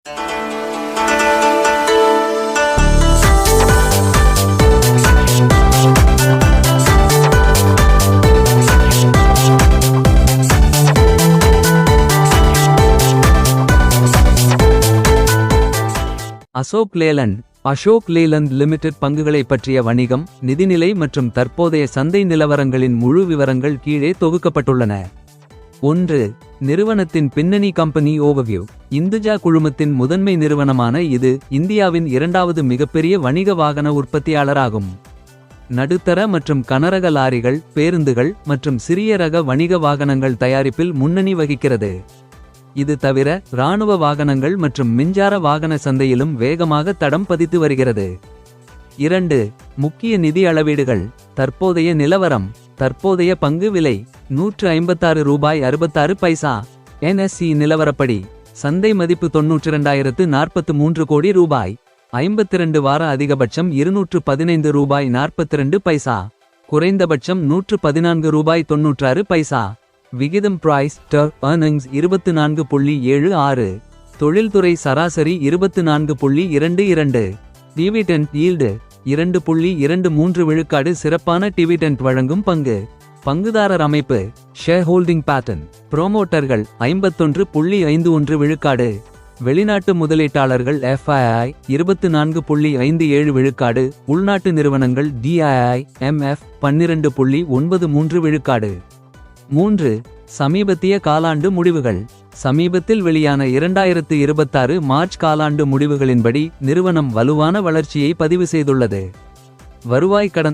Ashok Leyland Ashok Leyland limited பங்குகளை பற்றிய வணிகம், நிதிநிலை மற்றும் தற்போதைய சந்தை நிலவரங்களின் முழு விவரங்கள் கீழே தொகுக்கப்பட்டுள்ளன. 1. நிறுவனத்தின் பின்னணி கம்பெனி ஓவர்வியூ. இந்துஜா குழுமத்தின் முதன்மை நிறுவனமான இது இந்தியாவின் இரண்டாவது மிகப்பெரிய வணிக வாகன உற்பத்தியாளராகும். நடுத்தர மற்றும் கனரக லாரிகள், பேருந்துகள் மற்றும் சிறிய ரக வணிக வாகனங்கள் தயாரிப்பில் முன்னணி வகிக்கிறது. இது தவிர இராணுவ வாகனங்கள் மற்றும் மின்சார வாகன சந்தையிலும் வேகமாக தடம் பதித்து வருகிறது. 2. முக்கிய நிதி அளவீடுகள். தற்போதைய நிலவரம். தற்போதைய பங்கு விலை ரூ. 156.66. NSE நிலவரப்படி சந்தை மதிப்பு ரூ. 92,043 கோடி. 52 வார அதிகபட்சம் ரூ. 215.42. குறைந்தபட்சம் ரூ. 114.96. விகிதம் பிரைஸ் டர் earnings 24.76. தொழில்துறை சராசரி 24.22. டிவிடெண்ட் ஈல்டு 2.23 விழுக்காடு. சிறப்பான டிவிடெண்ட் வழங்கும் பங்கு. பங்குதாரர் அமைப்பு ஷேர் ஹோல்டிங் பேட்டர்ன். புரோமோட்டர்கள் 51.51 விழுக்காடு. வெளிநாட்டு முதலீட்டாளர்கள் FII 24.57 விழுக்காடு. உள்நாட்டு நிறுவனங்கள் DII/MF 12.93 விழுக்காடு. 3. சமீபத்திய காலாண்டு முடிவுகள். சமீபத்தில் வெளியான 2026 மார்ச் காலாண்டு முடிவுகளின்படி நிறுவனம் வலுவான வளர்ச்சியை பதிவு செய்துள்ளது. வருவாய் கடந்த